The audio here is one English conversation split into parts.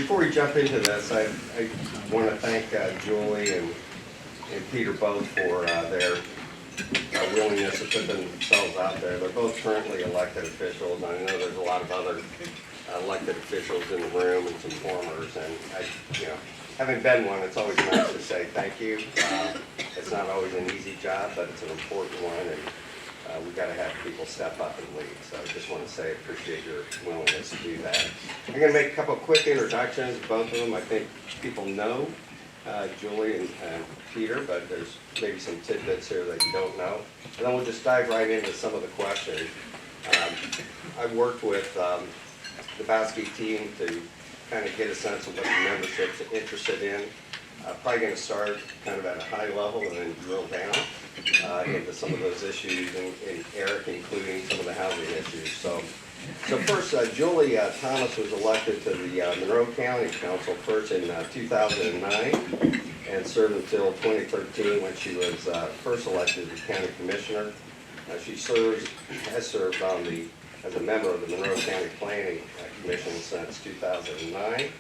before we jump into this, I want to thank Julie and Peter both for their willingness to put themselves out there. They're both currently elected officials. I know there's a lot of other elected officials in the room and some formers, and having been one, it's always nice to say thank you. It's not always an easy job, but it's an important one, and we've got to have people step up and lead. So I just want to say I appreciate your willingness to do that. I'm going to make a couple of quick introductions, both of them. I think people know Julie and Peter, but there's maybe some tidbits here that you don't know. And then we'll just dive right into some of the questions. I've worked with the BASCI team to kind of get a sense of what the membership's interested in. Probably going to start kind of at a high level and then drill down into some of those issues, and Eric including some of the housing issues. So first, Julie Thomas was elected to the Monroe County Council first in 2009 and served until 2013 when she was first elected as county commissioner. She has served as a member of the Monroe County Planning Commission since 2009.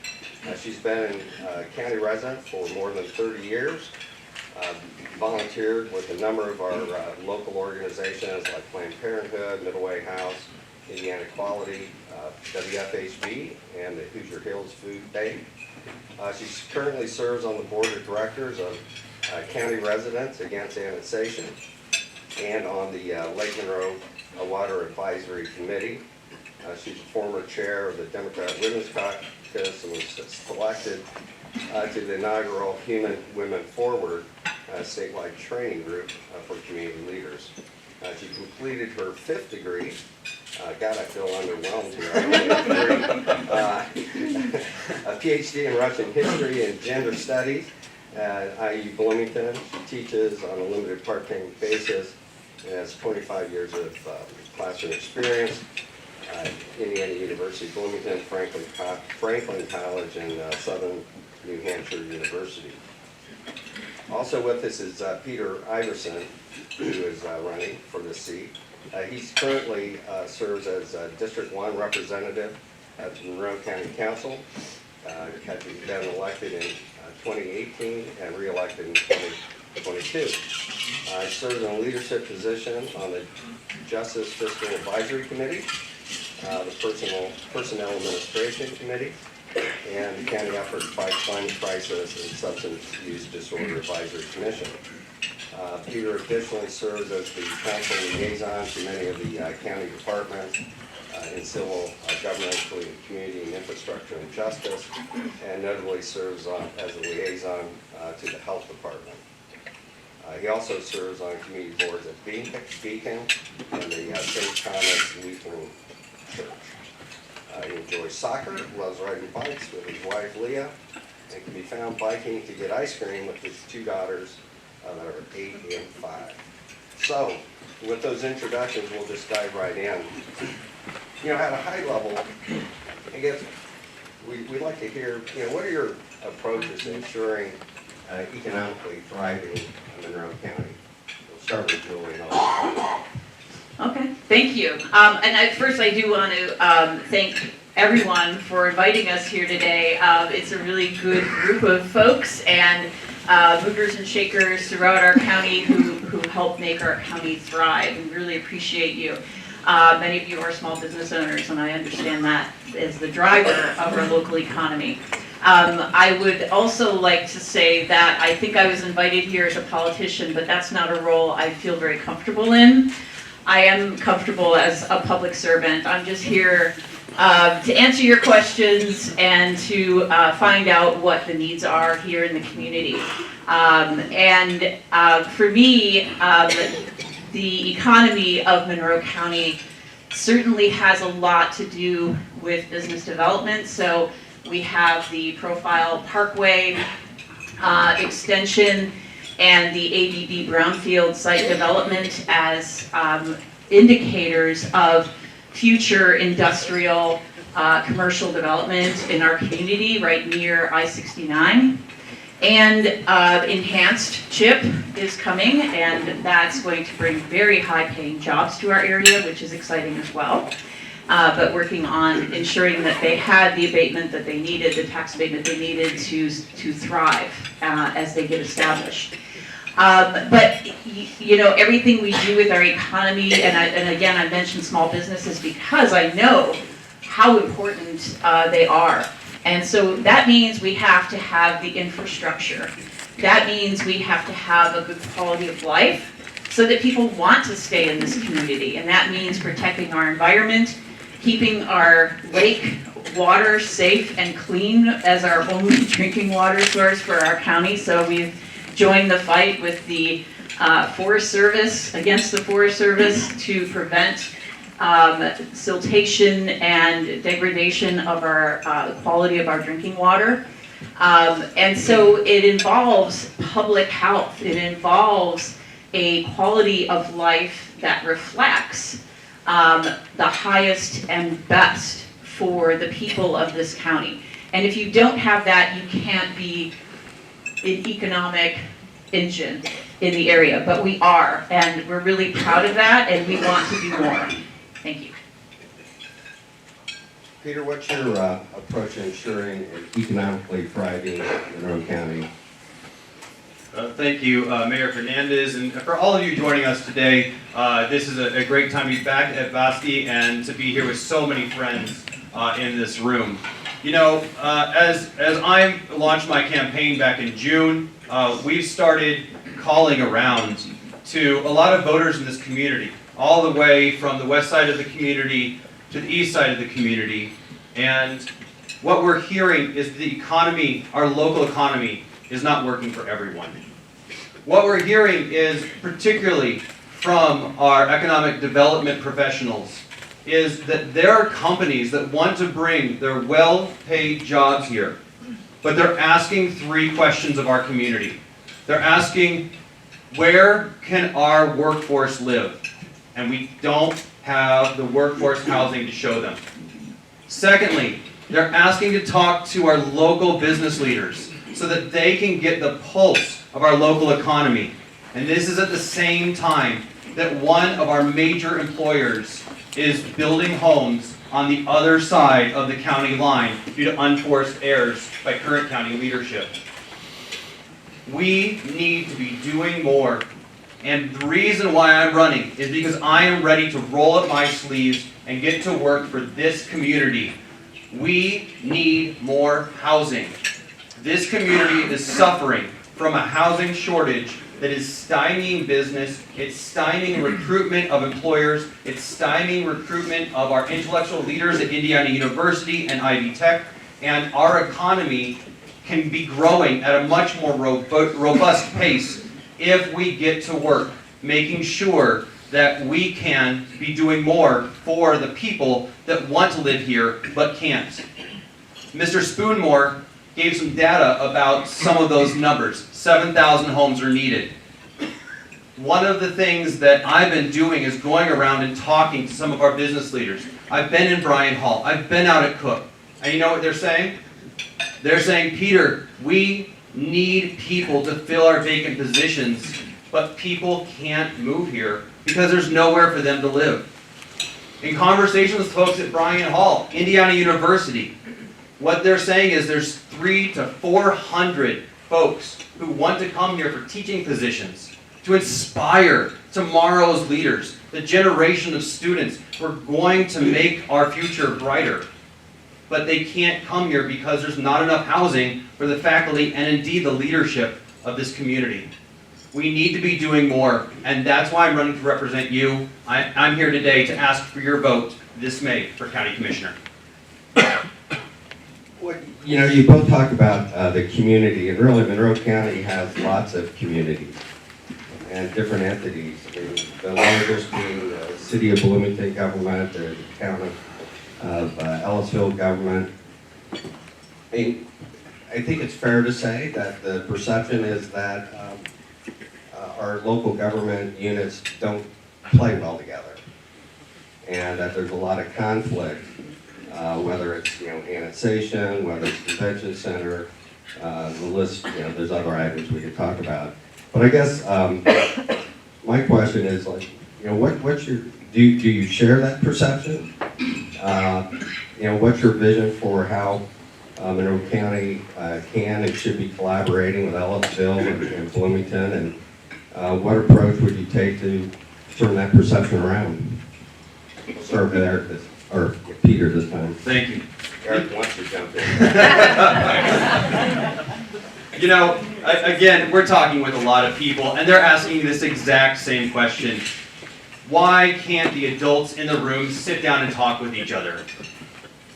She's been a county resident for more than 30 years. Volunteered with a number of our local organizations like Planned Parenthood, Middle Way House, Indiana Quality, WFHB, and the Hoosier Hills Food Bank. She currently serves on the board of directors of County Residents Against Annexation and on the Lake Monroe Water Advisory Committee. She's a former chair of the Democrat Women's Caucus and was selected to the inaugural Human Women Forward statewide training group for community leaders. She completed her 5th degree. God, I feel underwhelmed here. I only have 3. A PhD in Russian history and gender studies at IU Bloomington. She teaches on a limited part-time basis and has 25 years of classroom experience. Indiana University, Bloomington, Franklin College, and Southern New Hampshire University. Also with us is Peter Iversen, who is running for this seat. He currently serves as District 1 representative at the Monroe County Council. Having been elected in 2018 and re-elected in 2022. He serves in a leadership position on the Justice Fiscal Advisory Committee, the Personnel Administration Committee, and the County Effort to Fight Climate Crisis and Substance Use Disorder Advisory Commission. Peter additionally serves as the council liaison to many of the county departments in civil government, including community and infrastructure and justice, and notably serves as a liaison to the health department. He also serves on community boards at Beacon and the St. Thomas Lutheran Church. He enjoys soccer, loves riding bikes with his wife Leah, and can be found biking to get ice cream with his 2 daughters that are 8 and 5. So, with those introductions, we'll just dive right in. At a high level, I guess we'd like to hear, what are your approaches to ensuring economically thriving in Monroe County? We'll start with Julie and all. Okay, thank you. First I do want to thank everyone for inviting us here today. It's a really good group of folks and movers and shakers throughout our county who help make our county thrive. We really appreciate you. Many of you are small business owners, and I understand that as the driver of our local economy. I would also like to say that I think I was invited here as a politician, but that's not a role I feel very comfortable in. I am comfortable as a public servant. I'm just here to answer your questions and to find out what the needs are here in the community. For me, the economy of Monroe County certainly has a lot to do with business development. So we have the Profile Parkway extension and the ABB Brownfield site development as indicators of future industrial commercial development in our community right near I-69. And enhanced CHIP is coming, and that's going to bring very high-paying jobs to our area, which is exciting as well. but working on ensuring that they had the abatement that they needed, the tax abatement they needed to thrive as they get established. But you know, everything we do with our economy, and again, I mentioned small businesses because I know how important they are. And so that means we have to have the infrastructure. That means we have to have a good quality of life so that people want to stay in this community. And that means protecting our environment, keeping our lake water safe and clean as our only drinking water source for our county. So we've joined the fight with the Forest Service, against the Forest Service, to prevent siltation and degradation of our quality of our drinking water. And so it involves public health. It involves a quality of life that reflects the highest and best for the people of this county. And if you don't have that, you can't be an economic engine in the area, but we are, and we're really proud of that, and we want to do more. Thank you. Peter, what's your approach to ensuring an economically thriving Monroe County? Thank you, Mayor Fernandez, and for all of you joining us today. This is a great time to be back at BASCI and to be here with so many friends in this room. You know, as I launched my campaign back in June, we started calling around to a lot of voters in this community, all the way from the west side of the community to the east side of the community. And what we're hearing is the economy, our local economy, is not working for everyone. What we're hearing is, particularly from our economic development professionals, is that there are companies that want to bring their well-paid jobs here, but they're asking three questions of our community. They're asking, where can our workforce live? And we don't have the workforce housing to show them. Secondly, they're asking to talk to our local business leaders so that they can get the pulse of our local economy. And this is at the same time that one of our major employers is building homes on the other side of the county line due to unforced errors by current county leadership. We need to be doing more. And the reason why I'm running is because I am ready to roll up my sleeves and get to work for this community. We need more housing. This community is suffering from a housing shortage that is stymieing business, it's stymieing recruitment of employers, it's stymieing recruitment of our intellectual leaders at Indiana University and Ivy Tech, and our economy can be growing at a much more robust pace if we get to work, making sure that we can be doing more for the people that want to live here but can't. Mr. Spoonmore gave some data about some of those numbers. 7,000 homes are needed. One of the things that I've been doing is going around and talking to some of our business leaders. I've been in Bryan Hall. I've been out at Cook. And you know what they're saying? They're saying, Peter, we need people to fill our vacant positions, but people can't move here because there's nowhere for them to live. In conversations with folks at Bryan Hall, Indiana University, what they're saying is there's 300 to 400 folks who want to come here for teaching positions, to inspire tomorrow's leaders, the generation of students who are going to make our future brighter. But they can't come here because there's not enough housing for the faculty and indeed the leadership of this community. We need to be doing more, and that's why I'm running to represent you. I'm here today to ask for your vote this May for County Commissioner. You know, you both talked about the community, and really Monroe County has lots of communities and different entities. I mean, the largest being the City of Bloomington government, or the town of Ellisville government. I mean, I think it's fair to say that the perception is that our local government units don't play well together, and that there's a lot of conflict, whether it's annexation, whether it's convention center, the list. There's other items we could talk about. But I guess my question is, what's your do you share that perception? What's your vision for how Monroe County can and should be collaborating with Ellisville and Bloomington, and what approach would you take to turn that perception around? We'll start with Eric or Peter this time. Thank you. Eric wants to jump in. Again, we're talking with a lot of people, and they're asking this exact same question. Why can't the adults in the room sit down and talk with each other?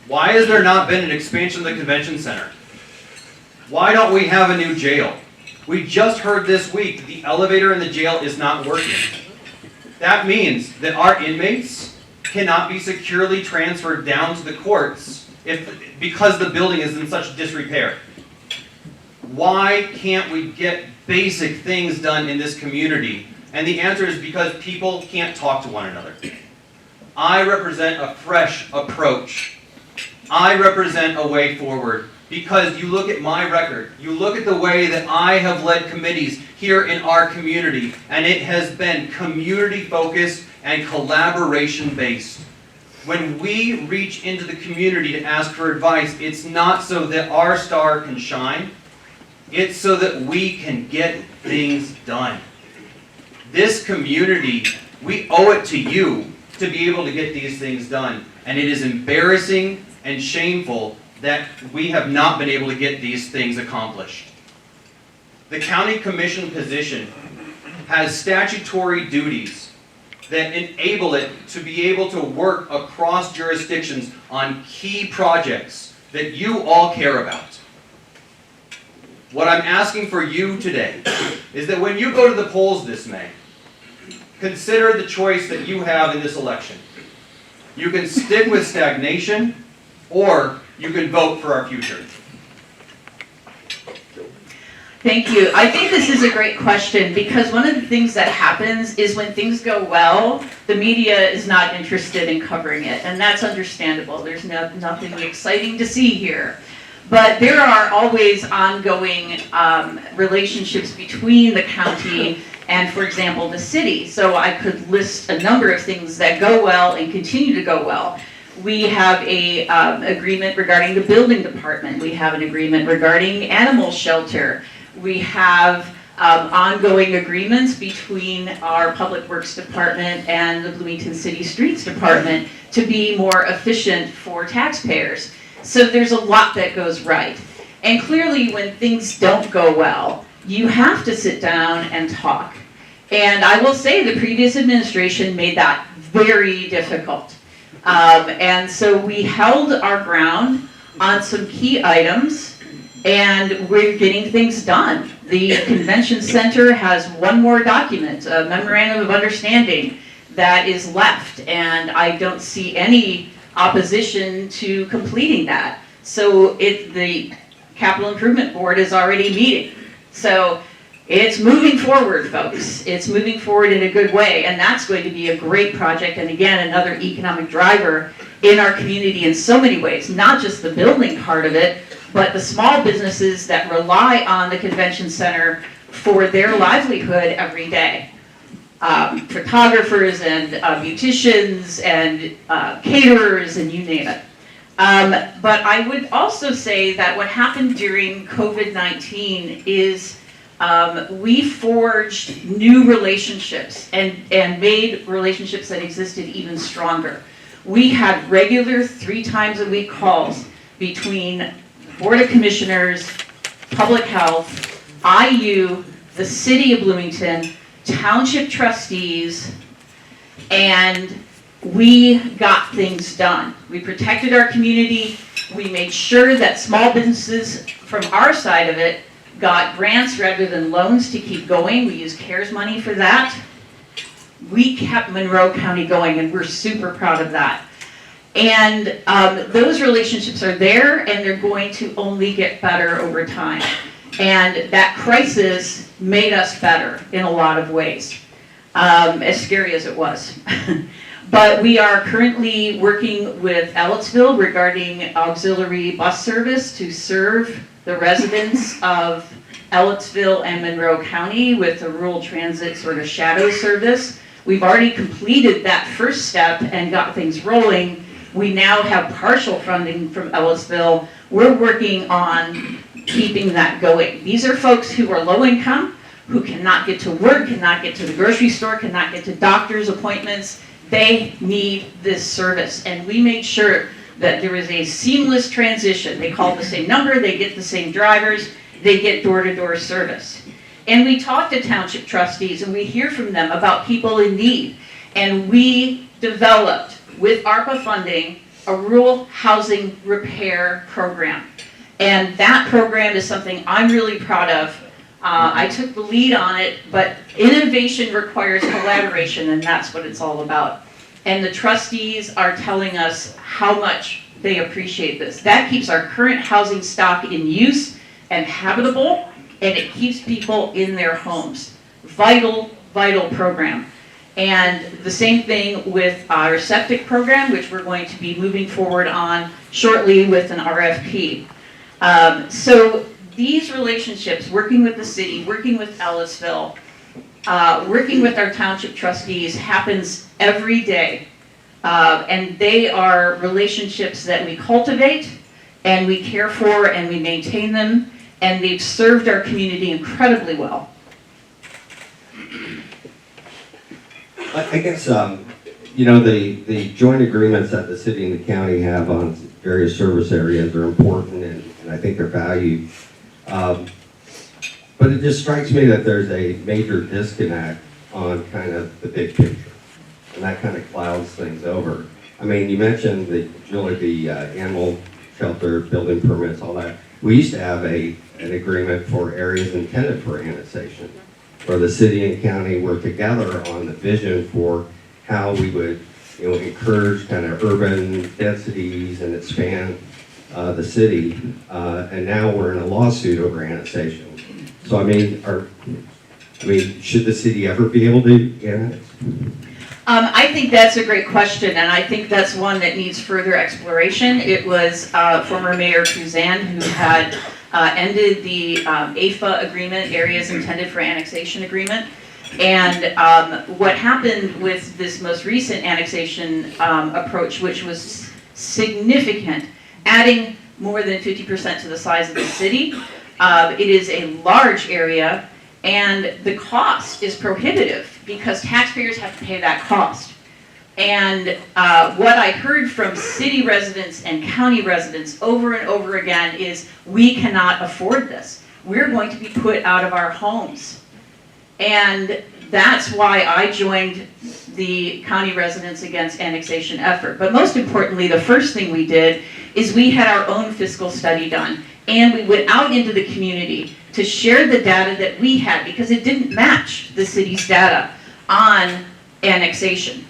Why has there not been an expansion of the convention center? Why don't we have a new jail? We just heard this week that the elevator in the jail is not working. That means that our inmates cannot be securely transferred down to the courts because the building is in such disrepair. Why can't we get basic things done in this community? And the answer is because people can't talk to one another. I represent a fresh approach. I represent a way forward because you look at my record, you look at the way that I have led committees here in our community, and it has been community focused and collaboration based. When we reach into the community to ask for advice, it's not so that our star can shine, it's so that we can get things done. This community, we owe it to you to be able to get these things done. And it is embarrassing and shameful that we have not been able to get these things accomplished. The county commission position has statutory duties that enable it to be able to work across jurisdictions on key projects that you all care about. What I'm asking for you today is that when you go to the polls this May, consider the choice that you have in this election. You can stick with stagnation, or you can vote for our future. Thank you. I think this is a great question because one of the things that happens is when things go well, the media is not interested in covering it, and that's understandable. There's nothing exciting to see here. But there are always ongoing relationships between the county and, for example, the city. So I could list a number of things that go well and continue to go well. We have a agreement regarding the building department. We have an agreement regarding animal shelter. We have ongoing agreements between our Public Works Department and the Bloomington City Streets Department to be more efficient for taxpayers. So there's a lot that goes right. And clearly when things don't go well, you have to sit down and talk. And I will say the previous administration made that very difficult. And so we held our ground on some key items, and we're getting things done. The convention center has one more document, a memorandum of understanding, that is left, and I don't see any opposition to completing that. So the Capital Improvement Board is already meeting. So it's moving forward, folks. It's moving forward in a good way, and that's going to be a great project, and again, another economic driver in our community in so many ways, not just the building part of it, but the small businesses that rely on the convention center for their livelihood every day. Photographers and beauticians and caterers and you name it. But I would also say that what happened during COVID-19 is we forged new relationships and made relationships that existed even stronger. We had regular 3 times a week calls between Board of Commissioners, Public Health, IU, the City of Bloomington, Township trustees, and we got things done. We protected our community. We made sure that small businesses from our side of it got grants rather than loans to keep going. We used CARES money for that. We kept Monroe County going, and we're super proud of that. And those relationships are there, and they're going to only get better over time. And that crisis made us better in a lot of ways, as scary as it was. But we are currently working with Ellisville regarding auxiliary bus service to serve the residents of Ellisville and Monroe County with a rural transit sort of shadow service. We've already completed that first step and got things rolling. We now have partial funding from Ellisville. We're working on keeping that going. These are folks who are low income, who cannot get to work, cannot get to the grocery store, cannot get to doctor's appointments. They need this service, and we made sure that there is a seamless transition. They call the same number, they get the same drivers, they get door-to-door service. And we talk to township trustees and we hear from them about people in need. And we developed, with ARPA funding, a rural housing repair program. And that program is something I'm really proud of. I took the lead on it, but innovation requires collaboration, and that's what it's all about. And the trustees are telling us how much they appreciate this. That keeps our current housing stock in use and habitable, and it keeps people in their homes. Vital, vital program. And the same thing with our septic program, which we're going to be moving forward on shortly with an RFP. So these relationships, working with the city, working with Ellisville, working with our township trustees happens every day. And they are relationships that we cultivate and we care for and we maintain them, and they've served our community incredibly well. I guess, you know, the joint agreements that the city and the county have on various service areas are important, and I think they're valued. But it just strikes me that there's a major disconnect on kind of the big picture, and that kind of clouds things over. I mean, you mentioned Julie, the animal shelter, building permits, all that. We used to have an agreement for areas intended for annexation, where the city and county work together on the vision for how we would, you know, encourage kind of urban densities and expand the city. And now we're in a lawsuit over annexation. So I mean, should the city ever be able to annex? I think that's a great question, and I think that's one that needs further exploration. It was former Mayor Cruzan who had ended the AFA agreement, Areas Intended for Annexation Agreement. And what happened with this most recent annexation approach, which was significant, adding more than 50% to the size of the city. It is a large area, and the cost is prohibitive because taxpayers have to pay that cost. And what I heard from city residents and county residents over and over again is, we cannot afford this. We're going to be put out of our homes. And that's why I joined the County Residents Against Annexation effort. But most importantly, the first thing we did is we had our own fiscal study done. And we went out into the community to share the data that we had, because it didn't match the city's data on annexation.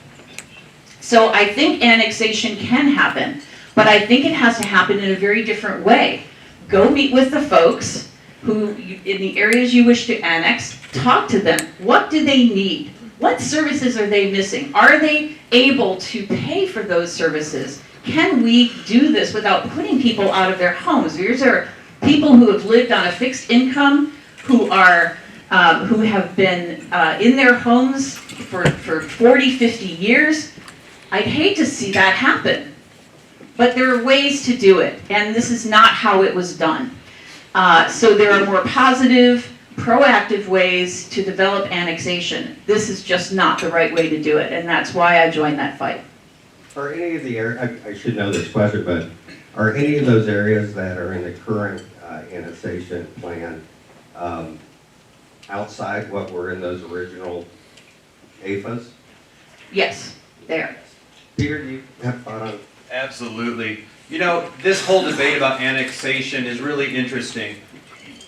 So I think annexation can happen, but I think it has to happen in a very different way. Go meet with the folks who, in the areas you wish to annex, talk to them. What do they need? What services are they missing? Are they able to pay for those services? Can we do this without putting people out of their homes? These are people who have lived on a fixed income, who have been in their homes for 40, 50 years. I'd hate to see that happen, but there are ways to do it, and this is not how it was done. So there are more positive, proactive ways to develop annexation. This is just not the right way to do it, and that's why I joined that fight. Are any of the areas, I should know this question, but are any of those areas that are in the current annexation plan outside what were in those original AFAs? Yes, there. Peter, do you have thought on? Absolutely. You know, this whole debate about annexation is really interesting.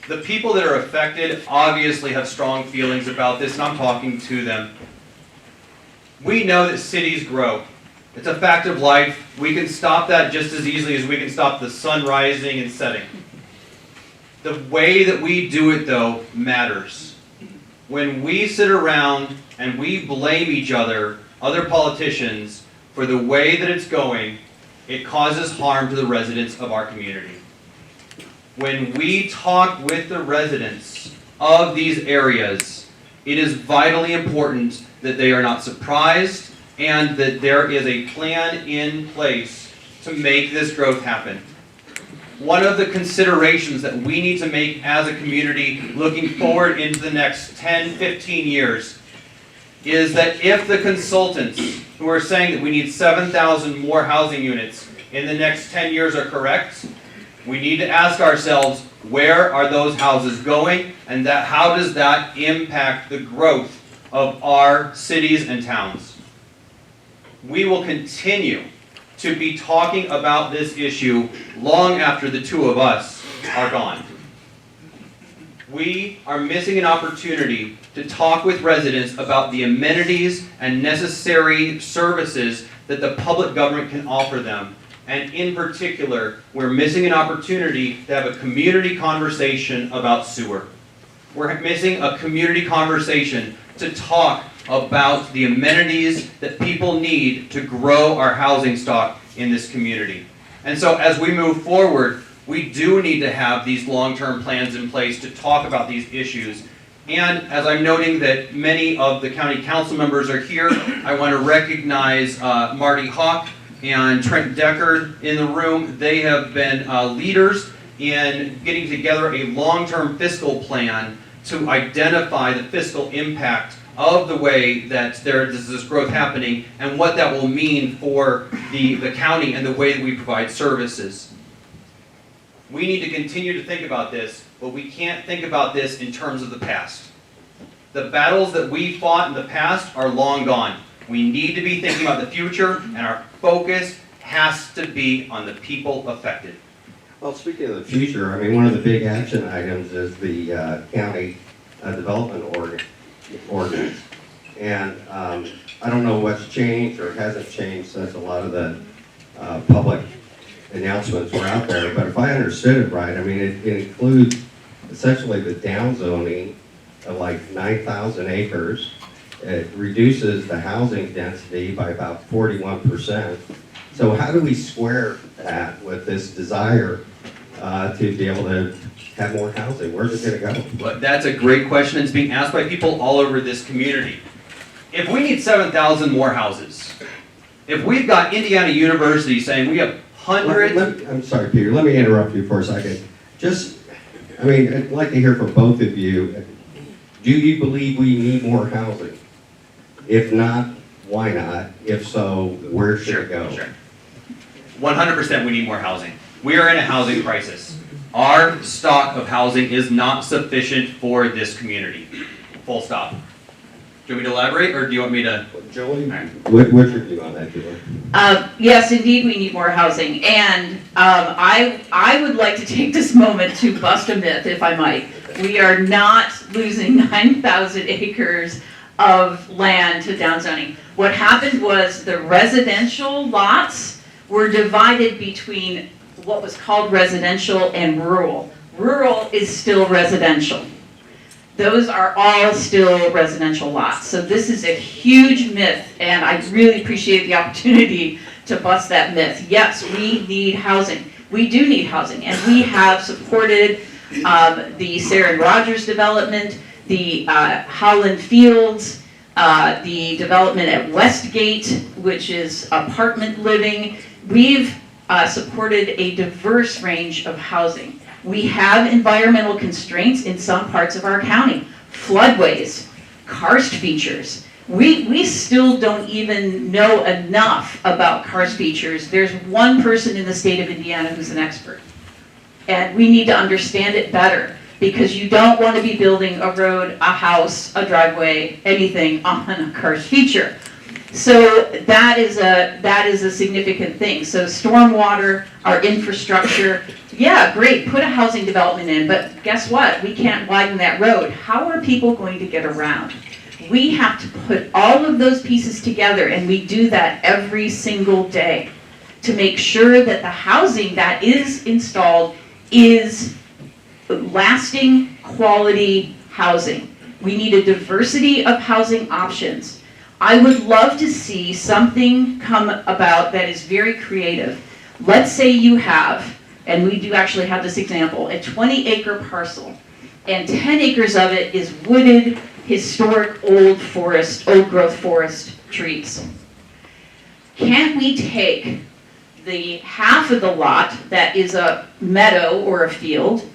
The people that are affected obviously have strong feelings about this, and I'm talking to them. We know that cities grow. It's a fact of life. We can stop that just as easily as we can stop the sun rising and setting. The way that we do it, though, matters. When we sit around and we blame each other, other politicians, for the way that it's going, it causes harm to the residents of our community. When we talk with the residents of these areas, it is vitally important that they are not surprised and that there is a plan in place to make this growth happen. One of the considerations that we need to make as a community looking forward into the next 10, 15 years is that if the consultants who are saying that we need 7,000 more housing units in the next 10 years are correct, we need to ask ourselves, where are those houses going, and how does that impact the growth of our cities and towns? We will continue to be talking about this issue long after the two of us are gone. We are missing an opportunity to talk with residents about the amenities and necessary services that the public government can offer them. And in particular, we're missing an opportunity to have a community conversation about sewer. We're missing a community conversation to talk about the amenities that people need to grow our housing stock in this community. And so as we move forward, we do need to have these long-term plans in place to talk about these issues. And as I'm noting that many of the county council members are here, I want to recognize Marty Hawk and Trent Decker in the room. They have been leaders in getting together a long-term fiscal plan to identify the fiscal impact of the way that there is this growth happening and what that will mean for the county and the way that we provide services. We need to continue to think about this, but we can't think about this in terms of the past. The battles that we fought in the past are long gone. We need to be thinking about the future, and our focus has to be on the people affected. Well, speaking of the future, I mean, one of the big action items is the county development ordinance. And I don't know what's changed or hasn't changed since a lot of the public announcements were out there, but if I understood it right, I mean, it includes essentially the downzoning of like 9,000 acres. It reduces the housing density by about 41%. So how do we square that with this desire to be able to have more housing? Where's it going to go? But that's a great question. It's being asked by people all over this community. If we need 7,000 more houses, if we've got Indiana University saying we have hundreds... I'm sorry, Peter, let me interrupt you for a second. I mean, I'd like to hear from both of you. Do you believe we need more housing? If not, why not? If so, where should it go? Sure. 100% we need more housing. We are in a housing crisis. Our stock of housing is not sufficient for this community. Full stop. Do you want me to elaborate, or do you want me to? Julie, right. What's your view on that, Julie? Yes, indeed, we need more housing. And I would like to take this moment to bust a myth, if I might. We are not losing 9,000 acres of land to downzoning. What happened was the residential lots were divided between what was called residential and rural. Rural is still residential. Those are all still residential lots. So this is a huge myth, and I really appreciate the opportunity to bust that myth. Yes, we need housing. We do need housing, and we have supported the Sarah Rogers development, the Howland Fields, the development at Westgate, which is apartment living. We've supported a diverse range of housing. We have environmental constraints in some parts of our county, floodways, karst features. We still don't even know enough about karst features. There's one person in the state of Indiana who's an expert. And we need to understand it better, because you don't want to be building a road, a house, a driveway, anything on a karst feature. So that is a significant thing. So stormwater, our infrastructure, yeah, great, put a housing development in, but guess what? We can't widen that road. How are people going to get around? We have to put all of those pieces together, and we do that every single day to make sure that the housing that is installed is lasting, quality housing. We need a diversity of housing options. I would love to see something come about that is very creative. Let's say you have, and we do actually have this example, a 20-acre parcel, and 10 acres of it is wooded, historic old forest, old growth forest trees. Can't we take the half of the lot that is a meadow or a field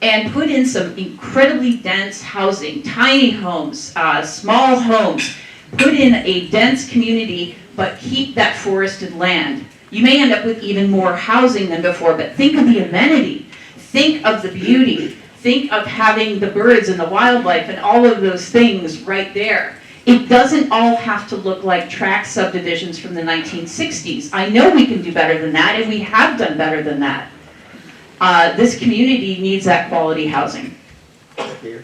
and put in some incredibly dense housing, tiny homes, small homes, put in a dense community, but keep that forested land. You may end up with even more housing than before, but think of the amenity, think of the beauty, think of having the birds and the wildlife and all of those things right there. It doesn't all have to look like tract subdivisions from the 1960s. I know we can do better than that, and we have done better than that. This community needs that quality housing. Here.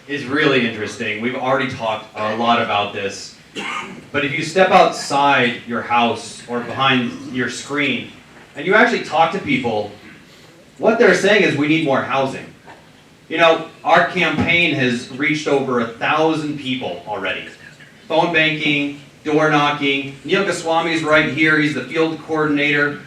Is really interesting. We've already talked a lot about this. But if you step outside your house or behind your screen and you actually talk to people, what they're saying is we need more housing. You know, our campaign has reached over 1,000 people already. Phone banking, door knocking. Neil Goswami's right here. He's the field coordinator.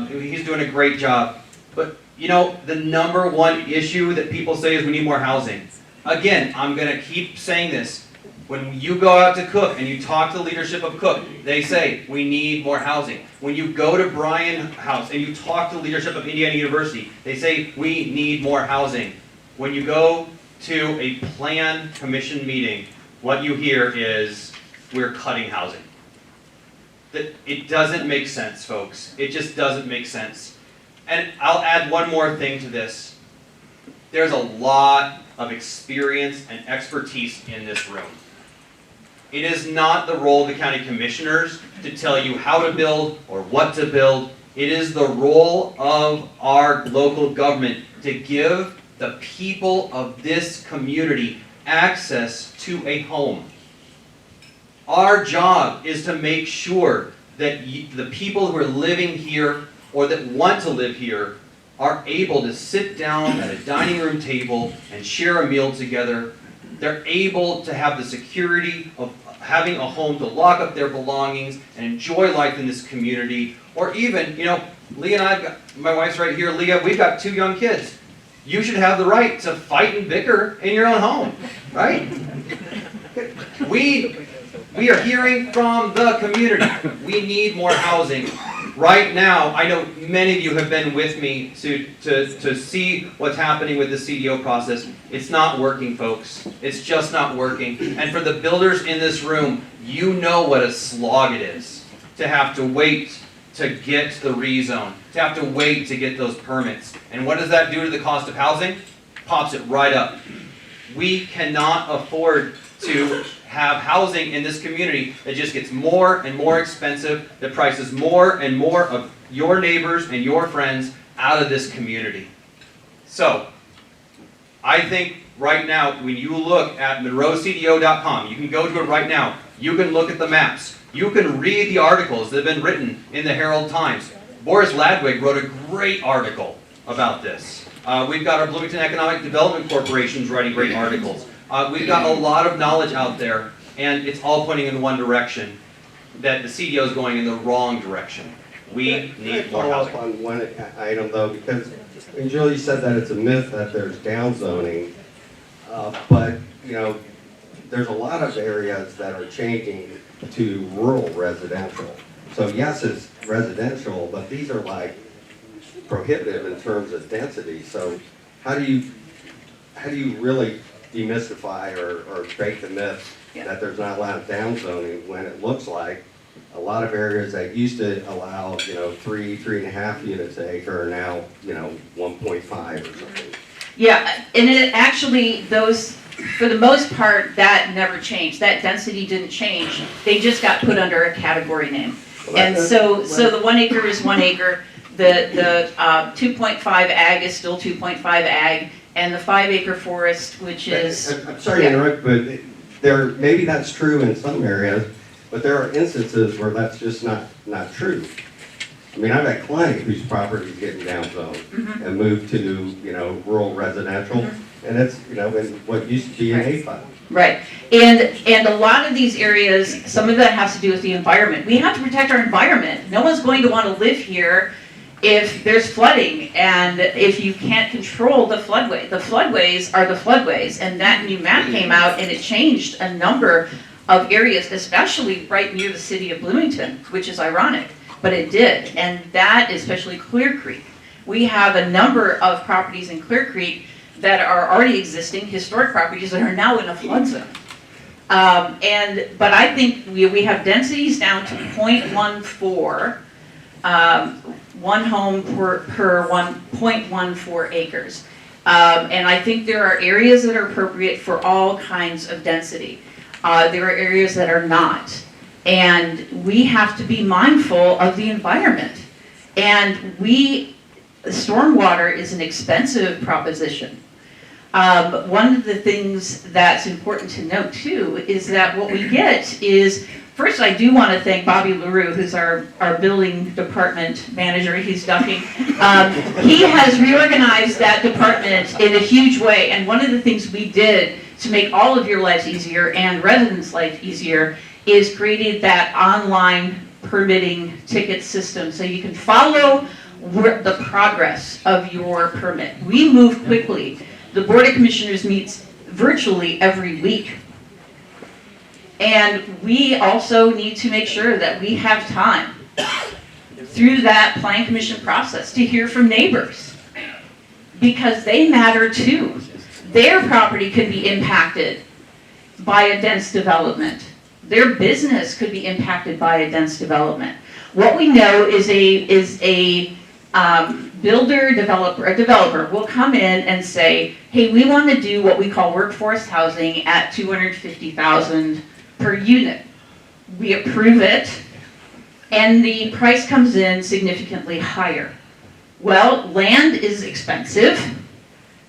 He's doing a great job. But, you know, the number one issue that people say is we need more housing. Again, I'm going to keep saying this. When you go out to Cook and you talk to the leadership of Cook, they say, we need more housing. When you go to Bryan House and you talk to the leadership of Indiana University, they say, we need more housing. When you go to a plan commission meeting, what you hear is, we're cutting housing. It doesn't make sense, folks. It just doesn't make sense. And I'll add one more thing to this. There's a lot of experience and expertise in this room. It is not the role of the county commissioners to tell you how to build or what to build. It is the role of our local government to give the people of this community access to a home. Our job is to make sure that the people who are living here or that want to live here are able to sit down at a dining room table and share a meal together. They're able to have the security of having a home to lock up their belongings and enjoy life in this community. Or even, you know, Leah and my wife's right here, Leah, we've got 2 young kids. You should have the right to fight and bicker in your own home, right? We are hearing from the community. We need more housing. Right now, I know many of you have been with me to see what's happening with the CDO process. It's not working, folks. It's just not working. And for the builders in this room, you know what a slog it is to have to wait to get the rezone, to have to wait to get those permits. And what does that do to the cost of housing? Pops it right up. We cannot afford to have housing in this community that just gets more and more expensive, that prices more and more of your neighbors and your friends out of this community. So, I think right now, when you look at monroecdo.com, you can go to it right now, you can look at the maps, you can read the articles that have been written in the Herald Times. Boris Ladwig wrote a great article about this. We've got our Bloomington Economic Development Corporations writing great articles. We've got a lot of knowledge out there, and it's all pointing in one direction, that the CDO is going in the wrong direction. We need more Follow up housing. on one item though, because when Julie said that it's a myth that there's downzoning, but you know, there's a lot of areas that are changing to rural residential. So yes, it's residential, but these are like prohibitive in terms of density. So how do you really demystify or break the myth that there's not a lot of downzoning when it looks like a lot of areas that used to allow, you know, 3.5 units an acre are now, you know, 1.5 or something. Yeah, and it actually, those, for the most part, that never changed. That density didn't change. They just got put under a category name. And so the 1 acre is 1 acre. The 2.5 ag is still 2.5 ag, and the 5 acre forest, which is. I'm sorry to interrupt, but maybe that's true in some areas, but there are instances where that's just not true. I mean, I've had clients whose property is getting downzoned and moved to, you know, rural residential, and it's, you know, in what used to be an A5. Right, and a lot of these areas, some of that has to do with the environment. We have to protect our environment. No one's going to want to live here if there's flooding and if you can't control the floodway. The floodways are the floodways, and that new map came out and it changed a number of areas, especially right near the city of Bloomington, which is ironic. but it did, and that, especially Clear Creek. We have a number of properties in Clear Creek that are already existing, historic properties that are now in a flood zone. But I think we have densities down to 0.14, one home per 1.14 acres. And I think there are areas that are appropriate for all kinds of density. There are areas that are not. And we have to be mindful of the environment. And stormwater is an expensive proposition. One of the things that's important to note too is that what we get is, first I do want to thank Bobby LaRue, who's our building department manager, he's ducking. He has reorganized that department in a huge way, and one of the things we did to make all of your lives easier and residents' life easier is created that online permitting ticket system, so you can follow the progress of your permit. We move quickly. The Board of Commissioners meets virtually every week. And we also need to make sure that we have time through that Plan Commission process to hear from neighbors, because they matter too. Their property could be impacted by a dense development. Their business could be impacted by a dense development. What we know is a developer will come in and say, hey, we want to do what we call workforce housing at $250,000 per unit. We approve it, and the price comes in significantly higher. Well, land is expensive.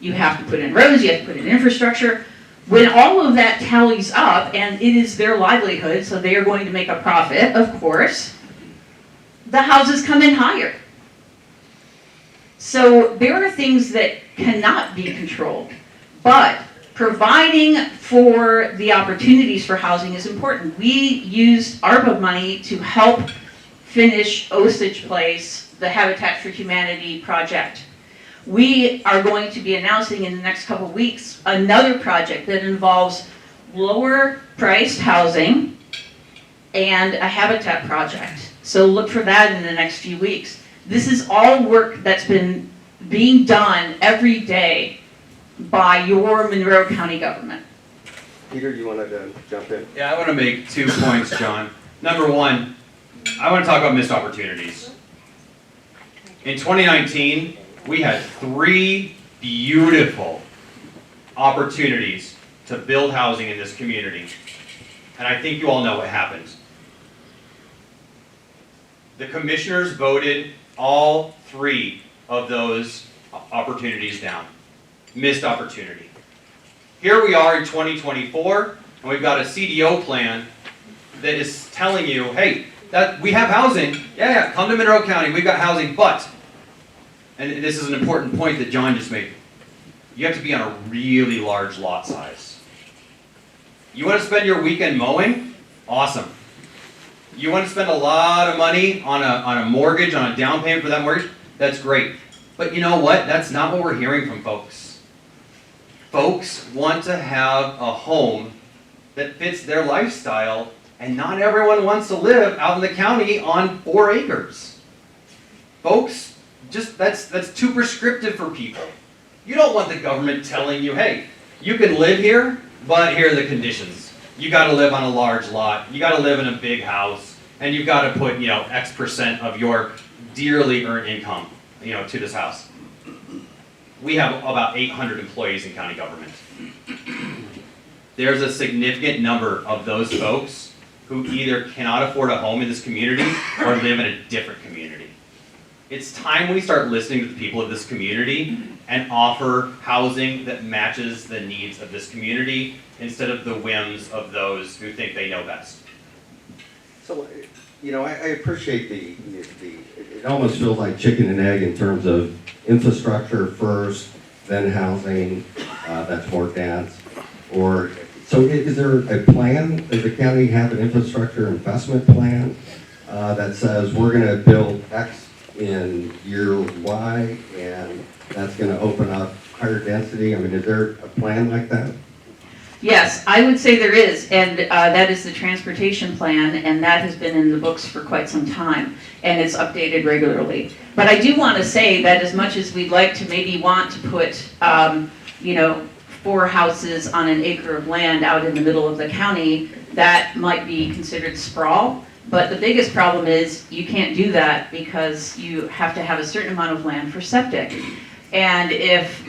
You have to put in roads, you have to put in infrastructure. When all of that tallies up, and it is their livelihood, so they are going to make a profit, of course, the houses come in higher. So there are things that cannot be controlled, but providing for the opportunities for housing is important. We used ARPA money to help finish Osage Place, the Habitat for Humanity project. We are going to be announcing in the next couple of weeks another project that involves lower priced housing and a habitat project. So look for that in the next few weeks. This is all work that's been being done every day by your Monroe County government. Peter, you wanted to jump in? Yeah, I want to make 2 points, John. Number one, I want to talk about missed opportunities. In 2019, we had 3 beautiful opportunities to build housing in this community. And I think you all know what happened. The commissioners voted all 3 of those opportunities down. Missed opportunity. Here we are in 2024, and we've got a CDO plan that is telling you, hey, that we have housing. Yeah, come to Monroe County, we've got housing, but, and this is an important point that John just made, you have to be on a really large lot size. You want to spend your weekend mowing? Awesome. You want to spend a lot of money on a mortgage, on a down payment for that mortgage? That's great. But you know what? That's not what we're hearing from folks. Folks want to have a home that fits their lifestyle, and not everyone wants to live out in the county on 4 acres. Folks, just that's too prescriptive for people. You don't want the government telling you, hey, you can live here, but here are the conditions. You got to live on a large lot. You got to live in a big house, and you've got to put, X% of your dearly earned income, to this house. We have about 800 employees in county government. There's a significant number of those folks who either cannot afford a home in this community or live in a different community. It's time we start listening to the people of this community and offer housing that matches the needs of this community instead of the whims of those who think they know best. So, I appreciate it almost feels like chicken and egg in terms of infrastructure first, then housing, that's more dense. So is there a plan? Does the county have an infrastructure investment plan that says we're going to build X in year Y and that's going to open up higher density? I mean, is there a plan like that? Yes, I would say there is, and that is the transportation plan, and that has been in the books for quite some time, and it's updated regularly. But I do want to say that as much as we'd like to maybe want to put, 4 houses on an acre of land out in the middle of the county, that might be considered sprawl. But the biggest problem is you can't do that because you have to have a certain amount of land for septic. And if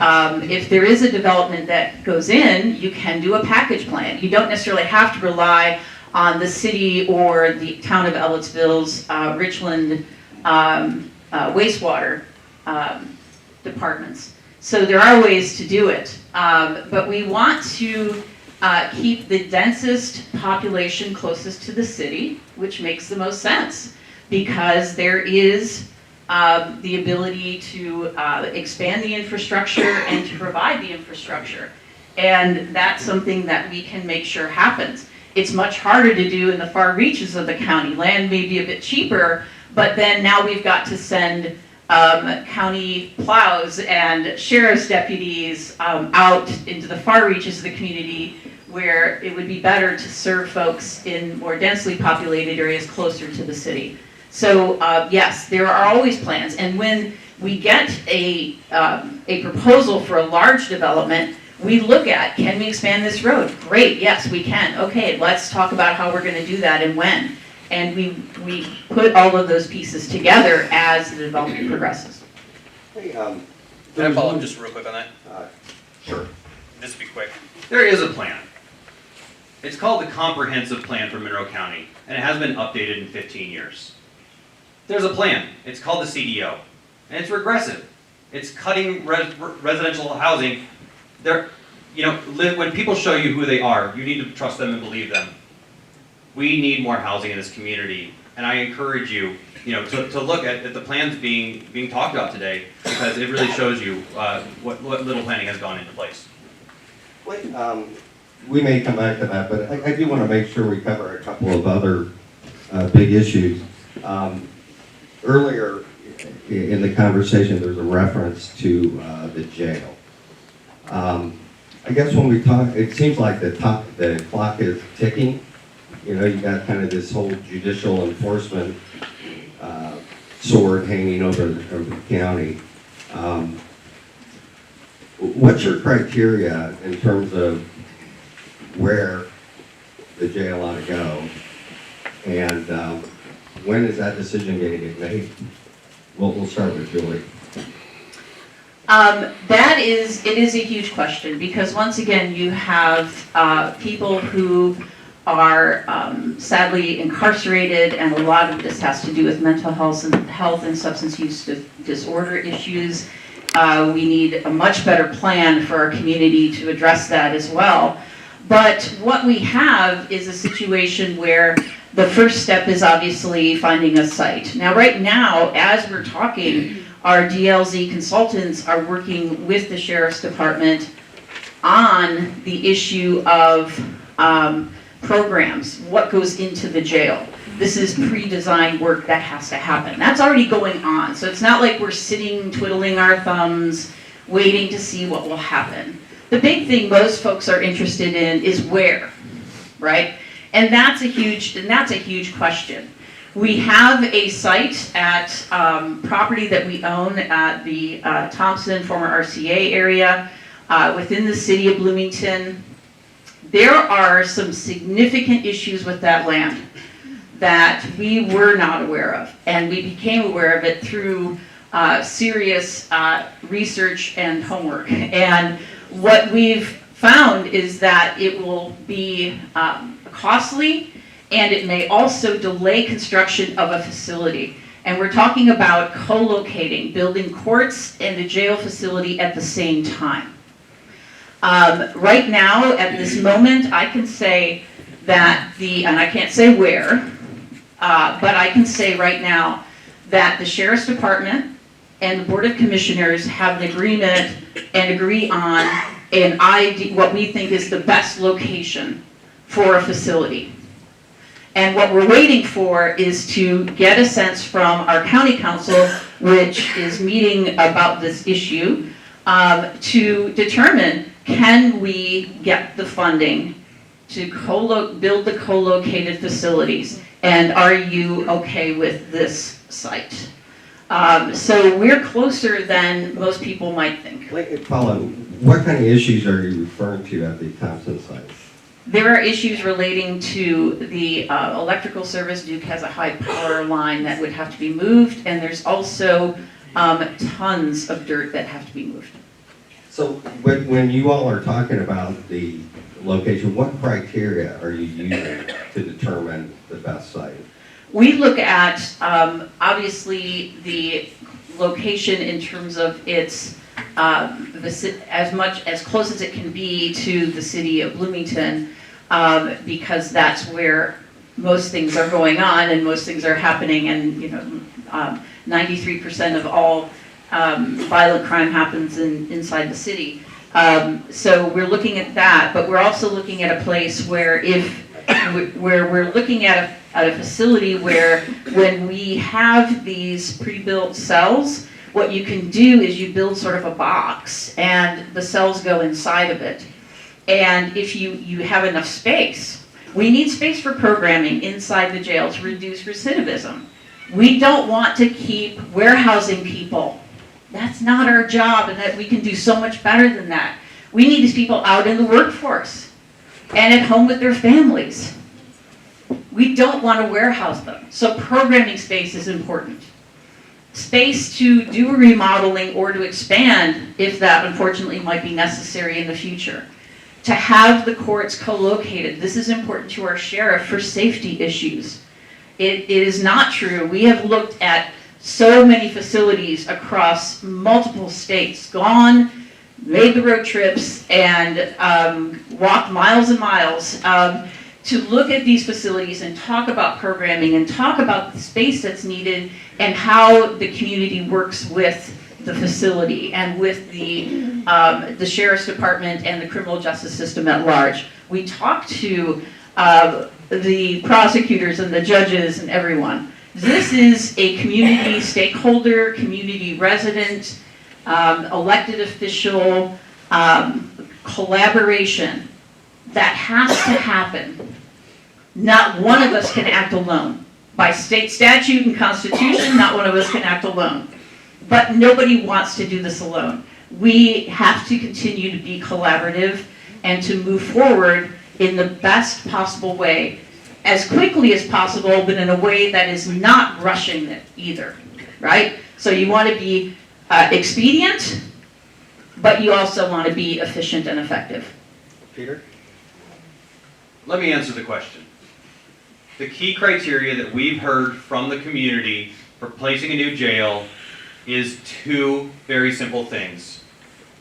there is a development that goes in, you can do a package plan. You don't necessarily have to rely on the city or the town of Ellettsville's Richland wastewater departments. So there are ways to do it. But we want to keep the densest population closest to the city, which makes the most sense, because there is the ability to expand the infrastructure and to provide the infrastructure. And that's something that we can make sure happens. It's much harder to do in the far reaches of the county. Land may be a bit cheaper, but then now we've got to send county plows and sheriff's deputies out into the far reaches of the community, where it would be better to serve folks in more densely populated areas closer to the city. So yes, there are always plans, and when we get a proposal for a large development, we look at, can we expand this road? Great, yes, we can. Okay, let's talk about how we're going to do that and when. And we put all of those pieces together as the development progresses. Hey, Can I follow up just real quick on that? sure. Just be quick. There is a plan. It's called the Comprehensive Plan for Monroe County, and it has been updated in 15 years. There's a plan. It's called the CDO, and it's regressive. It's cutting residential housing. When people show you who they are, you need to trust them and believe them. We need more housing in this community, and I encourage you, to look at the plans being talked about today, because it really shows you what little planning has gone into place. Wait, We may come back to that, but I do want to make sure we cover a couple of other big issues. Earlier in the conversation, there's a reference to the jail. I guess when we talk, it seems like the clock is ticking. You got kind of this whole judicial enforcement sword hanging over the county. What's your criteria in terms of where the jail ought to go, and when is that decision going to get made? We'll start with Julie. It is a huge question, because once again, you have people who are sadly incarcerated, and a lot of this has to do with mental health and substance use disorder issues. We need a much better plan for our community to address that as well. But what we have is a situation where the first step is obviously finding a site. Now, right now, as we're talking, our DLZ consultants are working with the Sheriff's Department on the issue of programs, what goes into the jail. This is pre-designed work that has to happen. That's already going on, so it's not like we're sitting twiddling our thumbs, waiting to see what will happen. The big thing most folks are interested in is where, right? And that's a huge question. We have a site at property that we own at the Thompson, former RCA area, within the city of Bloomington. There are some significant issues with that land that we were not aware of, and we became aware of it through serious research and homework. And what we've found is that it will be costly, and it may also delay construction of a facility. And we're talking about co-locating, building courts and a jail facility at the same time. Right now, at this moment, I can say that and I can't say where, but I can say right now that the Sheriff's Department and the Board of Commissioners have an agreement and agree on what we think is the best location for a facility. And what we're waiting for is to get a sense from our county council, which is meeting about this issue, to determine can we get the funding to build the co-located facilities? And are you okay with this site? So we're closer than most people might think. Paula, what kind of issues are you referring to at the Thompson site? There are issues relating to the electrical service. Duke has a high power line that would have to be moved, and there's also tons of dirt that have to be moved. So when you all are talking about the location, what criteria are you using to determine the best site? We look at, obviously, the location in terms of its, as close as it can be to the city of Bloomington, because that's where most things are going on and most things are happening, and 93% of all violent crime happens inside the city. So we're looking at that, but we're also looking at a place where we're looking at a facility where when we have these pre-built cells, what you can do is you build sort of a box and the cells go inside of it. And if you have enough space, we need space for programming inside the jail to reduce recidivism. We don't want to keep warehousing people. That's not our job, and that we can do so much better than that. We need these people out in the workforce and at home with their families. We don't want to warehouse them. So programming space is important. Space to do a remodeling or to expand, if that unfortunately might be necessary in the future. To have the courts co-located. This is important to our sheriff for safety issues. It is not true. We have looked at so many facilities across multiple states, made the road trips, and walked miles and miles to look at these facilities and talk about programming and talk about the space that's needed and how the community works with the facility and with the sheriff's department and the criminal justice system at large. We talked to the prosecutors and the judges and everyone. This is a community stakeholder, community resident, elected official collaboration that has to happen. Not one of us can act alone. By state statute and constitution, not one of us can act alone. But nobody wants to do this alone. We have to continue to be collaborative and to move forward in the best possible way, as quickly as possible, but in a way that is not rushing it either, right? So you want to be expedient, but you also want to be efficient and effective. Peter? Let me answer the question. The key criteria that we've heard from the community for placing a new jail is two very simple things.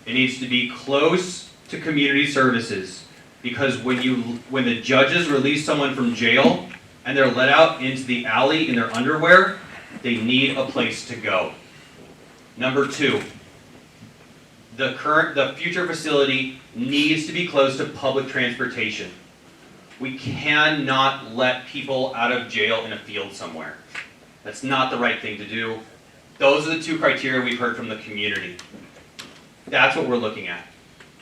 It needs to be close to community services, because when the judges release someone from jail and they're let out into the alley in their underwear, they need a place to go. Number two, the future facility needs to be close to public transportation. We cannot let people out of jail in a field somewhere. That's not the right thing to do. Those are the two criteria we've heard from the community. That's what we're looking at.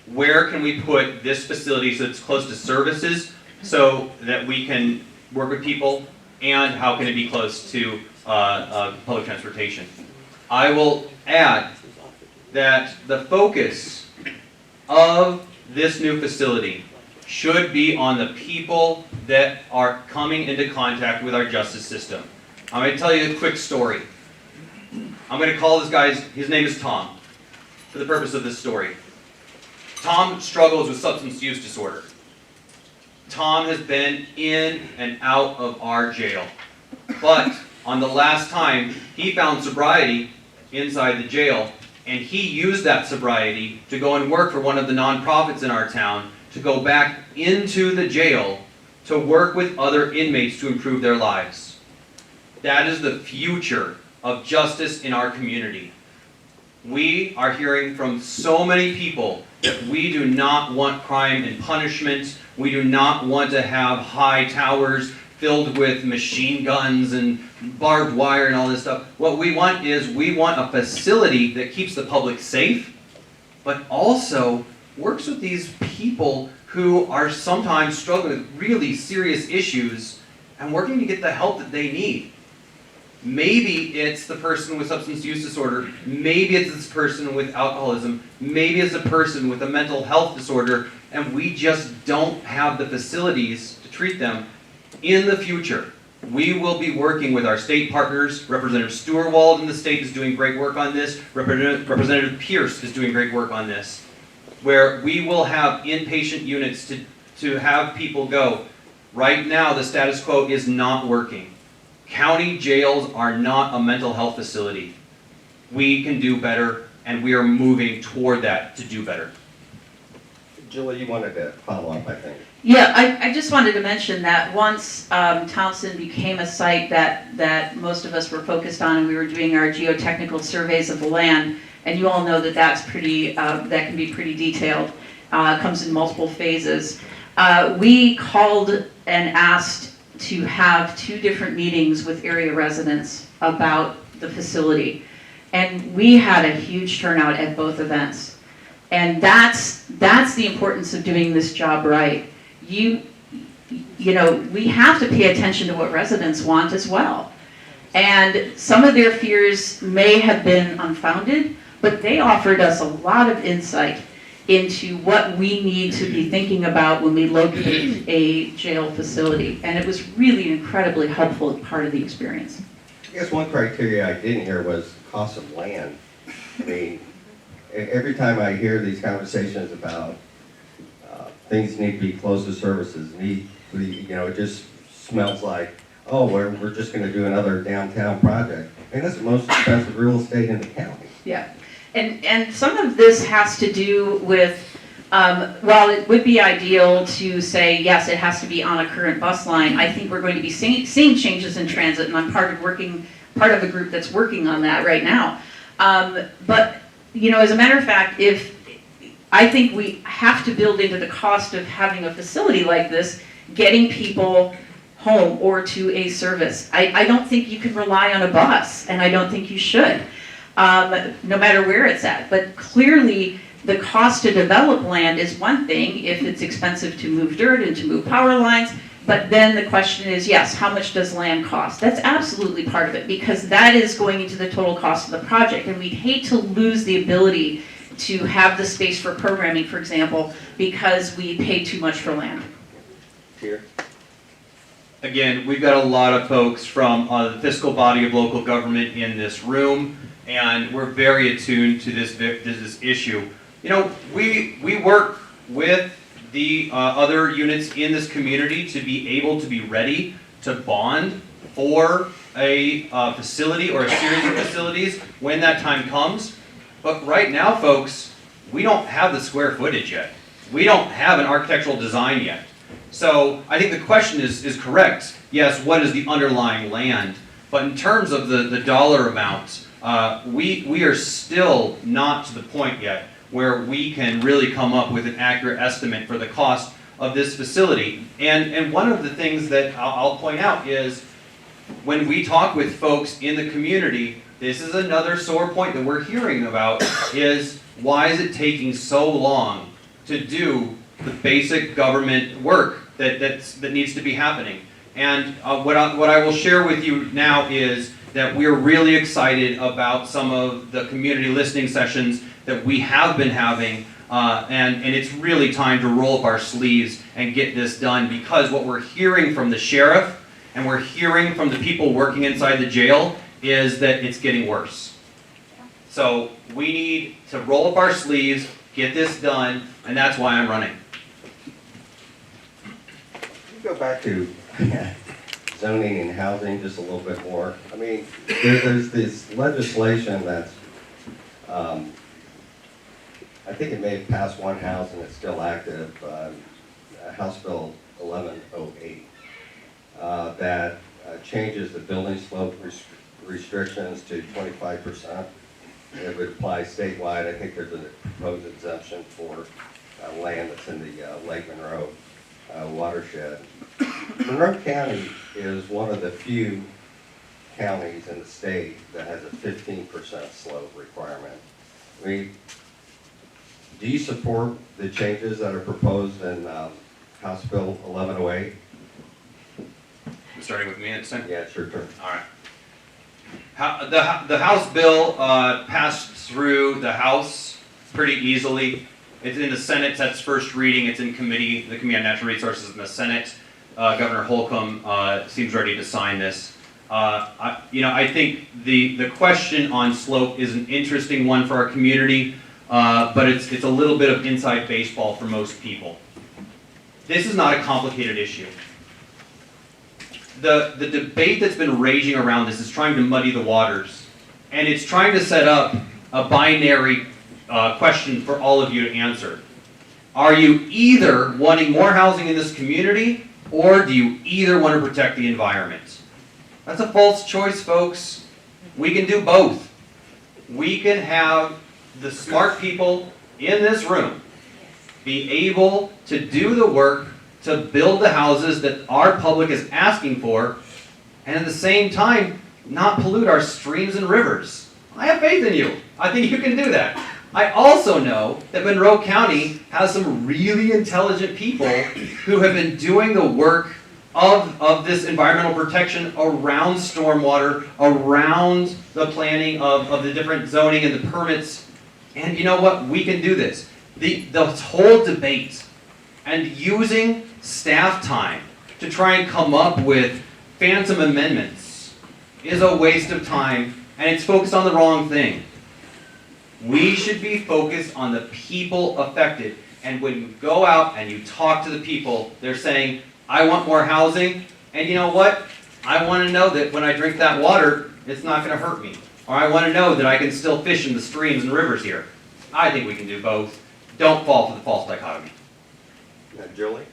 Where can we put this facility so it's close to services so that we can work with people, and how can it be close to public transportation? I will add that the focus of this new facility should be on the people that are coming into contact with our justice system. I'm going to tell you a quick story. I'm going to call this guy, his name is Tom, for the purpose of this story. Tom struggles with substance use disorder. Tom has been in and out of our jail. But on the last time, he found sobriety inside the jail, and he used that sobriety to go and work for one of the nonprofits in our town, to go back into the jail to work with other inmates to improve their lives. That is the future of justice in our community. We are hearing from so many people that we do not want crime and punishment. We do not want to have high towers filled with machine guns and barbed wire and all this stuff. What we want is, we want a facility that keeps the public safe, but also works with these people who are sometimes struggling with really serious issues and working to get the help that they need. Maybe it's the person with substance use disorder, maybe it's this person with alcoholism, maybe it's a person with a mental health disorder, and we just don't have the facilities to treat them. In the future, we will be working with our state partners. Representative Stewart in the state is doing great work on this. Representative Pierce is doing great work on this, where we will have inpatient units to have people go. Right now, the status quo is not working. County jails are not a mental health facility. We can do better, and we are moving toward that to do better. Julie, you wanted to follow up, I think. Yeah, I just wanted to mention that once Townsend became a site that most of us were focused on, and we were doing our geotechnical surveys of the land, and you all know that that's pretty, that can be pretty detailed, comes in multiple phases. We called and asked to have 2 different meetings with area residents about the facility. And we had a huge turnout at both events. And that's the importance of doing this job right. You know, we have to pay attention to what residents want as well. And some of their fears may have been unfounded, but they offered us a lot of insight into what we need to be thinking about when we locate a jail facility. And it was really an incredibly helpful part of the experience. I guess one criteria I didn't hear was cost of land. I mean, every time I hear these conversations about things need to be close to services, you know, it just smells like, oh, we're just going to do another downtown project. I mean, that's the most expensive real estate in the county. Yeah. And some of this has to do with, while it would be ideal to say, yes, it has to be on a current bus line, I think we're going to be seeing changes in transit, and I'm part of a group that's working on that right now. But, you know, as a matter of fact, I think we have to build into the cost of having a facility like this, getting people home or to a service. I don't think you can rely on a bus, and I don't think you should. No matter where it's at. But clearly, the cost to develop land is one thing if it's expensive to move dirt and to move power lines. But then the question is, yes, how much does land cost? That's absolutely part of it, because that is going into the total cost of the project. And we'd hate to lose the ability to have the space for programming, for example, because we pay too much for land. Here. Again, we've got a lot of folks from the fiscal body of local government in this room, and we're very attuned to this issue. You know, we work with the other units in this community to be able to be ready to bond for a facility or a series of facilities when that time comes. But right now, folks, we don't have the square footage yet. We don't have an architectural design yet. So I think the question is correct. Yes, what is the underlying land? But in terms of the dollar amount, we are still not to the point yet where we can really come up with an accurate estimate for the cost of this facility. And one of the things that I'll point out is when we talk with folks in the community, this is another sore point that we're hearing about, is why is it taking so long to do the basic government work that needs to be happening? And what I will share with you now is that we're really excited about some of the community listening sessions that we have been having, and it's really time to roll up our sleeves and get this done, because what we're hearing from the sheriff and we're hearing from the people working inside the jail is that it's getting worse. So we need to roll up our sleeves, get this done, and that's why I'm running. Go back to zoning and housing just a little bit more. I mean, there's this legislation that's, I think it may have passed one house and it's still active, House Bill 1108, that changes the building slope restrictions to 25%. It would apply statewide. I think there's a proposed exemption for land that's in the Lake Monroe watershed. Monroe County is one of the few counties in the state that has a 15% slope requirement. I mean, do you support the changes that are proposed in House Bill 1108? Starting with me next time? Yeah, it's your turn. All right. The House bill passed through the House pretty easily. It's in the Senate, that's first reading, it's in committee, the Committee on Natural Resources in the Senate. Governor Holcomb seems ready to sign this. I think the question on slope is an interesting one for our community, but it's a little bit of inside baseball for most people. This is not a complicated issue. The debate that's been raging around this is trying to muddy the waters, and it's trying to set up a binary question for all of you to answer. Are you either wanting more housing in this community, or do you either want to protect the environment? That's a false choice, folks. We can do both. We can have the smart people in this room be able to do the work to build the houses that our public is asking for, and at the same time, not pollute our streams and rivers. I have faith in you. I think you can do that. I also know that Monroe County has some really intelligent people who have been doing the work of this environmental protection around stormwater, around the planning of the different zoning and the permits. And you know what? We can do this. The whole debate and using staff time to try and come up with phantom amendments is a waste of time, and it's focused on the wrong thing. We should be focused on the people affected. And when you go out and you talk to the people, they're saying, I want more housing, and you know what? I want to know that when I drink that water, it's not going to hurt me. Or I want to know that I can still fish in the streams and rivers here. I think we can do both. Don't fall for the false dichotomy. Julie?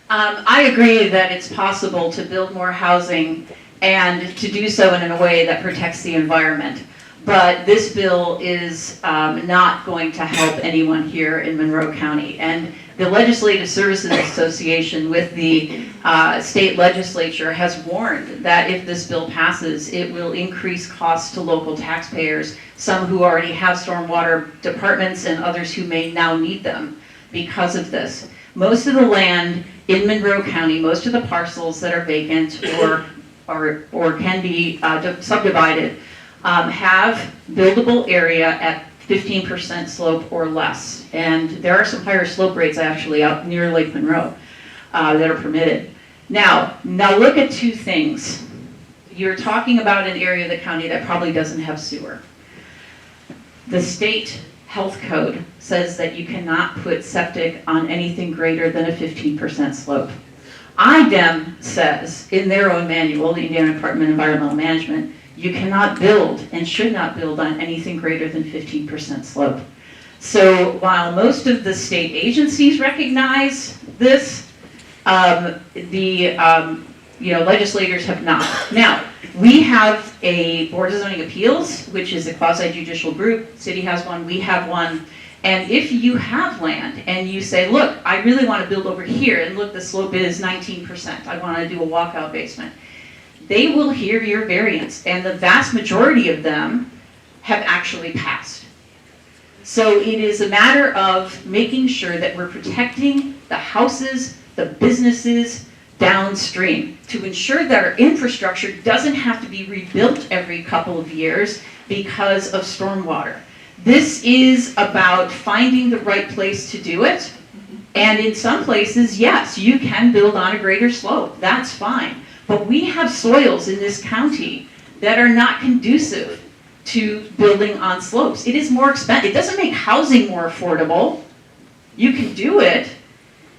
I agree that it's possible to build more housing and to do so in a way that protects the environment. But this bill is not going to help anyone here in Monroe County. And the Legislative Services Association with the state legislature has warned that if this bill passes, it will increase costs to local taxpayers, some who already have stormwater departments and others who may now need them because of this. Most of the land in Monroe County, most of the parcels that are vacant or can be subdivided have buildable area at 15% slope or less. And there are some higher slope rates actually out near Lake Monroe that are permitted. Now look at two things. You're talking about an area of the county that probably doesn't have sewer. The state health code says that you cannot put septic on anything greater than a 15% slope. IDEM says in their own manual, the Indiana Department of Environmental Management, you cannot build and should not build on anything greater than 15% slope. So while most of the state agencies recognize this, legislators have not. Now, we have a Board of Zoning Appeals, which is a quasi-judicial group. City has one, we have one. And if you have land and you say, look, I really want to build over here, and look, the slope is 19%, I want to do a walkout basement, they will hear your variance, and the vast majority of them have actually passed. So it is a matter of making sure that we're protecting the houses, the businesses downstream to ensure that our infrastructure doesn't have to be rebuilt every couple of years because of stormwater. This is about finding the right place to do it. And in some places, yes, you can build on a greater slope. That's fine. But we have soils in this county that are not conducive to building on slopes. It is more expensive. It doesn't make housing more affordable. You can do it,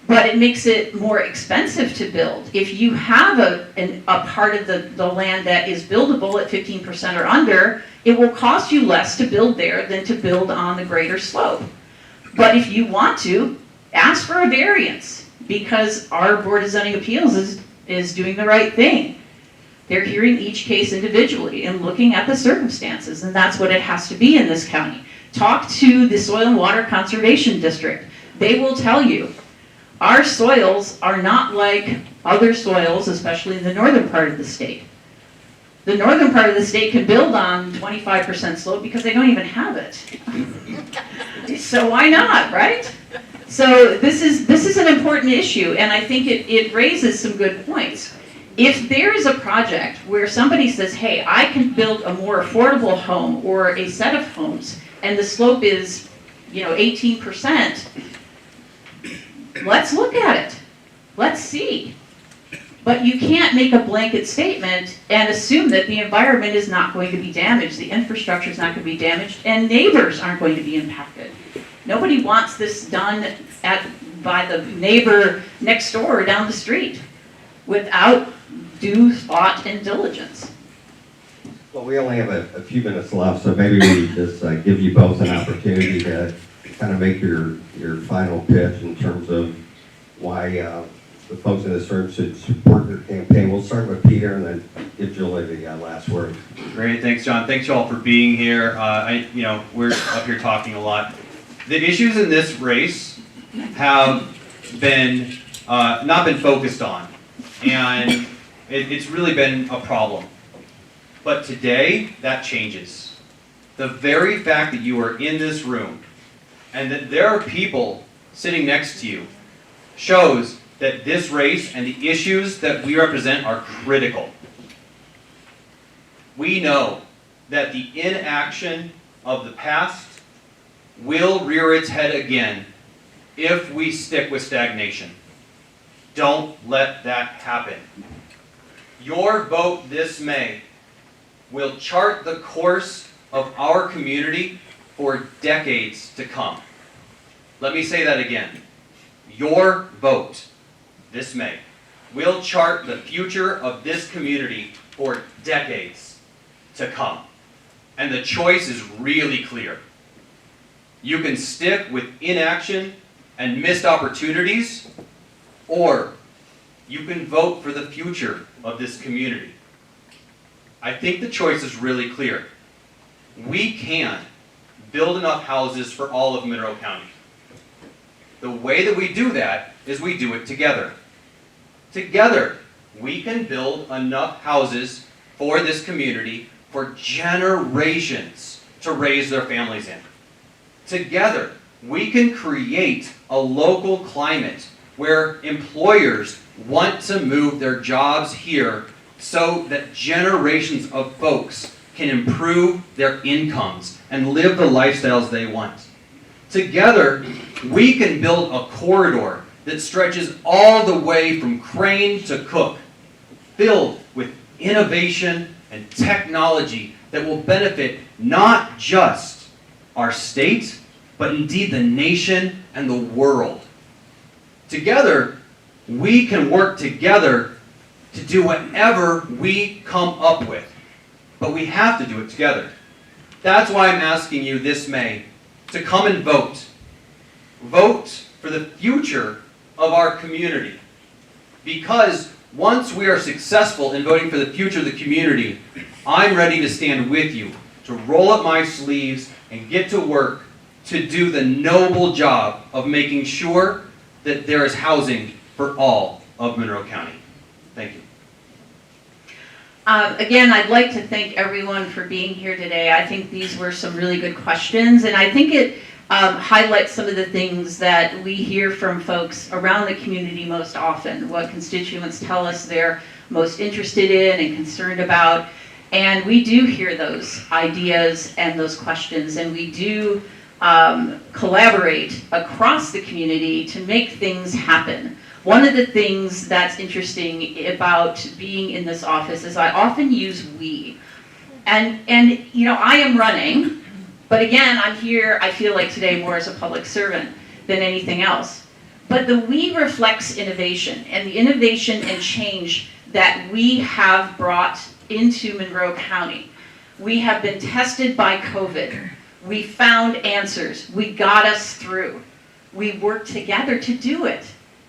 but it makes it more expensive to build. If you have a part of the land that is buildable at 15% or under, it will cost you less to build there than to build on the greater slope. But if you want to, ask for a variance, because our Board of Zoning Appeals is doing the right thing. They're hearing each case individually and looking at the circumstances, and that's what it has to be in this county. Talk to the Soil and Water Conservation District. They will tell you, our soils are not like other soils, especially in the northern part of the state. The northern part of the state can build on 25% slope because they don't even have it. So So why not, right? So this is an important issue, and I think it raises some good points. If there is a project where somebody says, hey, I can build a more affordable home or a set of homes, and the slope is, 18%, let's look at it. Let's see. But you can't make a blanket statement and assume that the environment is not going to be damaged, the infrastructure is not going to be damaged, and neighbors aren't going to be impacted. Nobody wants this done by the neighbor next door or down the street without due thought and diligence. Well, we only have a few minutes left, so maybe we just give you both an opportunity to kind of make your final pitch in terms of why the folks in this room should support your campaign. We'll start with Peter and then give Julie the last word. Great, thanks, John. Thanks, y'all, for being here. We're up here talking a lot. The issues in this race have been not been focused on, and it's really been a problem. But today, that changes. The very fact that you are in this room and that there are people sitting next to you shows that this race and the issues that we represent are critical. We know that the inaction of the past will rear its head again if we stick with stagnation. Don't let that happen. Your vote this May will chart the course of our community for decades to come. Let me say that again. Your vote this May will chart the future of this community for decades to come. And the choice is really clear. You can stick with inaction and missed opportunities, or you can vote for the future of this community. I think the choice is really clear. We can build enough houses for all of Monroe County. The way that we do that is we do it together. Together, we can build enough houses for this community for generations to raise their families in. Together, we can create a local climate where employers want to move their jobs here so that generations of folks can improve their incomes and live the lifestyles they want. Together, we can build a corridor that stretches all the way from Crane to Cook, filled with innovation and technology that will benefit not just our state, but indeed the nation and the world. Together, we can work together to do whatever we come up with, but we have to do it together. That's why I'm asking you this May to come and vote. Vote for the future of our community. Because once we are successful in voting for the future of the community, I'm ready to stand with you, to roll up my sleeves and get to work to do the noble job of making sure that there is housing for all of Monroe County. Thank you. Again, I'd like to thank everyone for being here today. I think these were some really good questions, and I think it highlights some of the things that we hear from folks around the community most often, what constituents tell us they're most interested in and concerned about. And we do hear those ideas and those questions, and we do collaborate across the community to make things happen. One of the things that's interesting about being in this office is I often use we. And I am running, but again, I'm here, I feel like today, more as a public servant than anything else. But the we reflects innovation, and the innovation and change that we have brought into Monroe County. We have been tested by COVID. We found answers. We got us through. We worked together to do it.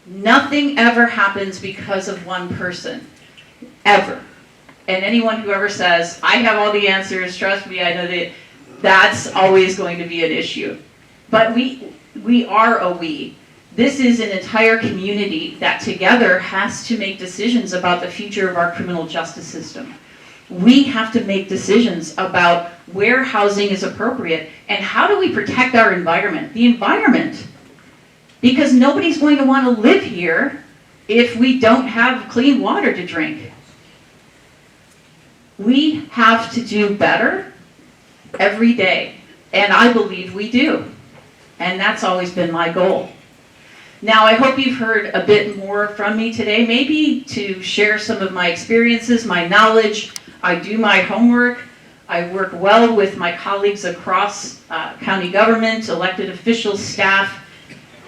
Nothing ever happens because of one person, ever. And anyone who ever says, I have all the answers, trust me, I know that, that's always going to be an issue. But we are a we. This is an entire community that together has to make decisions about the future of our criminal justice system. We have to make decisions about where housing is appropriate and how do we protect our environment, the environment. Because nobody's going to want to live here if we don't have clean water to drink. We have to do better every day, and I believe we do. And that's always been my goal. Now, I hope you've heard a bit more from me today, maybe to share some of my experiences, my knowledge. I do my homework. I work well with my colleagues across county government, elected officials, staff,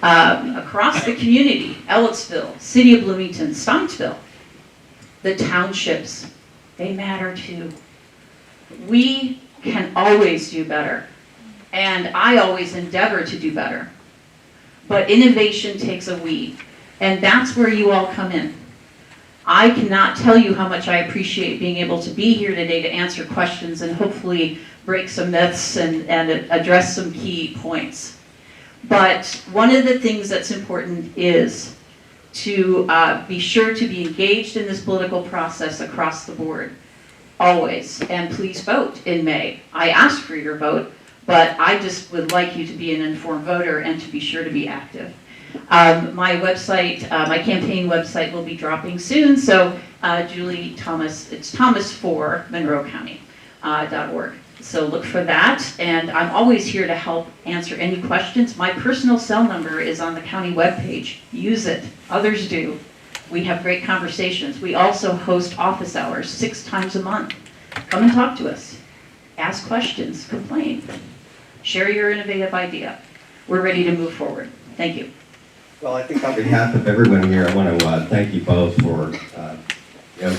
across the community, Ellettsville, City of Bloomington, Stonksville, the townships. They matter too. We can always do better, and I always endeavor to do better. But innovation takes a we, and that's where you all come in. I cannot tell you how much I appreciate being able to be here today to answer questions and hopefully break some myths and address some key points. But one of the things that's important is to be sure to be engaged in this political process across the board, always. And please vote in May. I asked for your vote, but I just would like you to be an informed voter and to be sure to be active. My website, my campaign website will be dropping soon, so Julie Thomas, it's thomas4monroecounty.org. So look for that, and I'm always here to help answer any questions. My personal cell number is on the county webpage. Use it. Others do. We have great conversations. We also host office hours 6 times a month. Come and talk to us. Ask questions. Complain. Share your innovative idea. We're ready to move forward. Thank you. Well, I think on behalf of everyone here, I want to thank you both for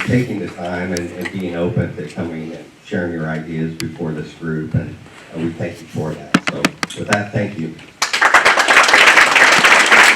taking the time and being open to coming and sharing your ideas before this group, and we thank you for that. So with that, thank you.